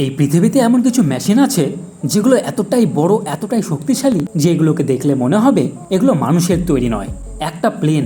এই পৃথিবীতে এমন কিছু মেশিন আছে যেগুলো এতটাই বড়, এতটাই শক্তিশালী যে এগুলোকে দেখলে মনে হবে এগুলো মানুষের তৈরি নয়। একটা প্লেন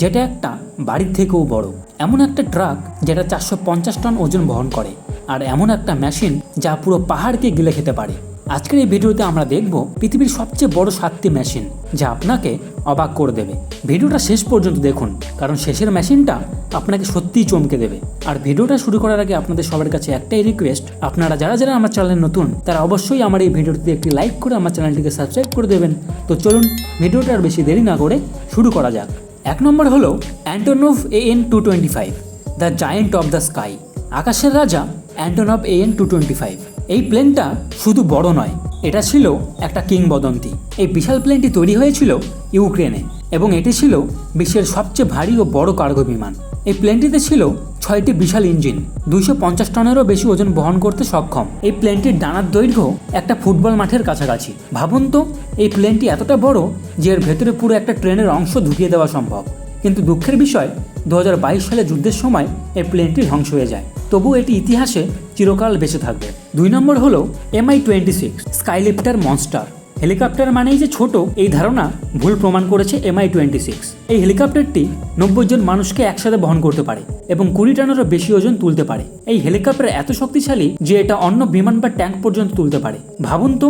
যেটা একটা বাড়ির থেকেও বড়, এমন একটা ট্রাক যেটা 450 টন ওজন বহন করে, আর এমন একটা মেশিন যা পুরো পাহাড়কে গিলে খেতে পারে। আজকের এই ভিডিওতে আমরা দেখব পৃথিবীর সবচেয়ে বড় 7টি মেশিন যা আপনাকে অবাক করে দেবে। ভিডিওটা শেষ পর্যন্ত দেখুন, কারণ শেষের মেশিনটা আপনাকে সত্যিই চমকে দেবে। আর ভিডিওটা শুরু করার আগে আপনাদের সবার কাছে একটাই রিকোয়েস্ট, আপনারা যারা যারা আমার চ্যানেলে নতুন তারা অবশ্যই আমার এই ভিডিওটিতে একটি লাইক করে আমার চ্যানেলটিকে সাবস্ক্রাইব করে দেবেন। তো চলুন ভিডিওটা আর বেশি দেরি না করে শুরু করা যাক। 1 নম্বর হলো Antonov AN-225, the giant of the sky. আকাশের রাজা অ্যান্টোনভ AN-225। এই প্লেনটা শুধু বড় নয়, এটা ছিল একটা কিংবদন্তি। এই বিশাল প্লেনটি তৈরি হয়েছিল ইউক্রেনে এবং এটি ছিল বিশ্বের সবচেয়ে ভারী ও বড় কার্গো বিমান। এই প্লেনটিতে ছিল 6টি বিশাল ইঞ্জিন, 250 টনেরও বেশি ওজন বহন করতে সক্ষম। এই প্লেনটির ডানার দৈর্ঘ্য একটা ফুটবল মাঠের কাছাকাছি। ভাবুন তো, এই প্লেনটি এতটা বড় যে এর ভেতরে পুরো একটা ট্রেনের অংশ ঢুকিয়ে দেওয়া সম্ভব। কিন্তু দুঃখের বিষয়, 2022 সালে যুদ্ধের সময় এই প্লেনটি ধ্বংস হয়ে যায়। তবু এটি ইতিহাসে চিরকাল বেঁচে থাকবে। 2 নম্বর হলো MI-26 স্কাইলিফটার মনস্টার। হেলিকপ্টার মানেই যে ছোট, এই ধারণা ভুল প্রমাণ করেছে MI-26। এই হেলিকপ্টারটি 90 জন মানুষকে একসাথে বহন করতে পারে এবং 20 টনেরও বেশি ওজন তুলতে পারে। এই হেলিকপ্টার এত শক্তিশালী যে এটা অন্য বিমান বা ট্যাঙ্ক পর্যন্ত তুলতে পারে। ভাবুন তো,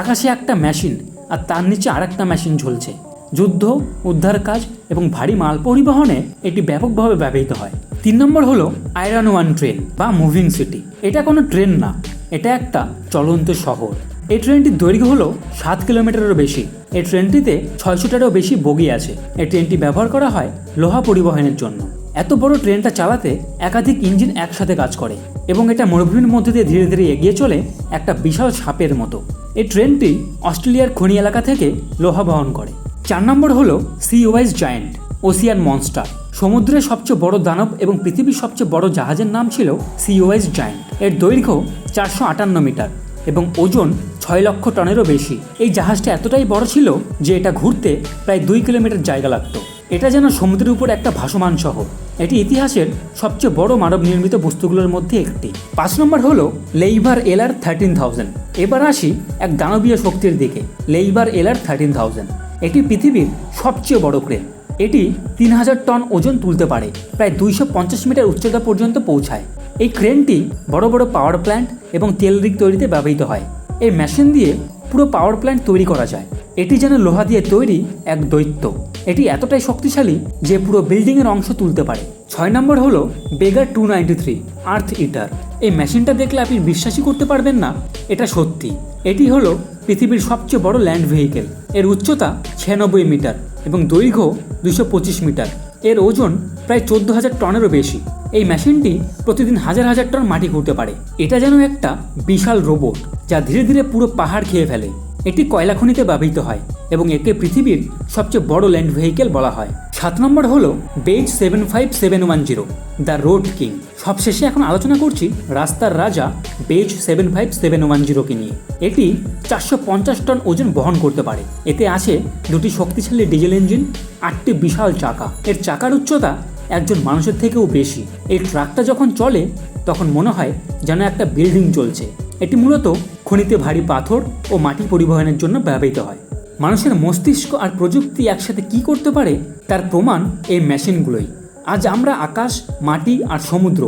আকাশে একটা মেশিন আর তার নিচে আরেকটা মেশিন ঝুলছে। যুদ্ধ, উদ্ধার কাজ এবং ভারী মাল পরিবহনে এটি ব্যাপকভাবে ব্যবহৃত হয়। 3 নম্বর হলো আয়রন ওয়ান ট্রেন বা মুভিং সিটি। এটা কোনো ট্রেন না, এটা একটা চলন্ত শহর। এই ট্রেনটির দৈর্ঘ্য হলো 7 কিলোমিটারেরও বেশি। এই ট্রেনটিতে 600টারও বেশি বগি আছে। এই ট্রেনটি ব্যবহার করা হয় লোহা পরিবহনের জন্য। এত বড় ট্রেনটা চালাতে একাধিক ইঞ্জিন একসাথে কাজ করে এবং এটা মরুভূমির মধ্যে দিয়ে ধীরে ধীরে এগিয়ে চলে একটা বিশাল সাপের মতো। এই ট্রেনটি অস্ট্রেলিয়ার খনি এলাকা থেকে লোহা বহন করে। 4 নম্বর হলো Seawise Giant, ocean monster. সমুদ্রের সবচেয়ে বড় দানব এবং পৃথিবীর সবচেয়ে বড় জাহাজের নাম ছিল সি ওয়াইজ জায়েন্ট। এর দৈর্ঘ্য 458 মিটার এবং ওজন 6 লক্ষ টনেরও বেশি। এই জাহাজটা এতটাই বড় ছিল যে এটা ঘুরতে প্রায় 2 কিলোমিটার জায়গা লাগতো। এটা যেন সমুদ্রের উপর একটা ভাসমান শহর। এটি ইতিহাসের সবচেয়ে বড় মানব নির্মিত বস্তুগুলোর মধ্যে একটি। 5 নম্বর হলো লেইভার LR-13000। এবার আসি এক দানবীয় শক্তির দিকে, লেইভার LR-13000। এটি পৃথিবীর সবচেয়ে বড় ক্রেন। এটি 3000 টন ওজন তুলতে পারে, প্রায় 250 মিটার উচ্চতা পর্যন্ত পৌঁছায়। এই ক্রেনটি বড় বড় পাওয়ার প্ল্যান্ট এবং তেল রিগ তৈরিতে ব্যবহৃত হয়। এই মেশিন দিয়ে পুরো পাওয়ার প্ল্যান্ট তৈরি করা যায়। এটি যেন লোহা দিয়ে তৈরি এক দৈত্য। এটি এতটাই শক্তিশালী যে পুরো বিল্ডিংয়ের অংশ তুলতে পারে। 6 নম্বর হলো বেগার 293 আর্থ ইটার। এই মেশিনটা দেখলে আপনি বিশ্বাসই করতে পারবেন না এটা সত্যি। এটি হলো পৃথিবীর সবচেয়ে বড় ল্যান্ড ভেহিকেল। এর উচ্চতা 96 মিটার এবং দৈর্ঘ্য 225 মিটার। এর ওজন প্রায় 14,000 টনেরও বেশি। এই মেশিনটি প্রতিদিন হাজার হাজার টন মাটি খুঁড়তে পারে। এটা যেন একটা বিশাল রোবট যা ধীরে ধীরে পুরো পাহাড় খেয়ে ফেলে। এটি কয়লা খনিতে ব্যবহৃত হয় এবং একে পৃথিবীর সবচেয়ে বড় ল্যান্ড ভেহিকেল বলা হয়। 7 নম্বর হলো বেজ 75710, দ্য রোড কিং। সবশেষে এখন আলোচনা করছি রাস্তার রাজা বেজ 75710কে নিয়ে। এটি 450 টন ওজন বহন করতে পারে। এতে আছে 2টি শক্তিশালী ডিজেল ইঞ্জিন, 8টি বিশাল চাকা। এর চাকার উচ্চতা একজন মানুষের থেকেও বেশি। এই ট্রাকটা যখন চলে তখন মনে হয় যেন একটা বিল্ডিং চলছে। এটি মূলত খনিতে ভারী পাথর ও মাটি পরিবহনের জন্য ব্যবহৃত হয়। মানুষের মস্তিষ্ক আর প্রযুক্তি একসাথে কি করতে পারে তার প্রমাণ এই মেশিনগুলোই। আজ আমরা আকাশ, মাটি আর সমুদ্র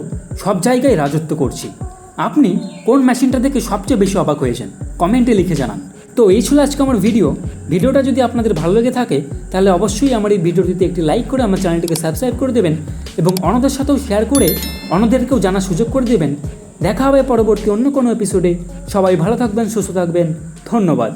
সব জায়গায় রাজত্ব করছি। আপনি কোন মেশিনটা দেখে সবচেয়ে বেশি অবাক হয়েছেন কমেন্টে লিখে জানান। তো এই ছিল আজকে আমার ভিডিওটা যদি আপনাদের ভালো লেগে থাকে তাহলে অবশ্যই আমার এই ভিডিওটিতে একটি লাইক করে আমার চ্যানেলটিকে সাবস্ক্রাইব করে দেবেন এবং অন্যদের সাথেও শেয়ার করে অন্যদেরকেও জানার সুযোগ করে দেবেন। দেখা হবে পরবর্তী অন্য কোনো এপিসোডে। সবাই ভালো থাকবেন, সুস্থ থাকবেন। ধন্যবাদ।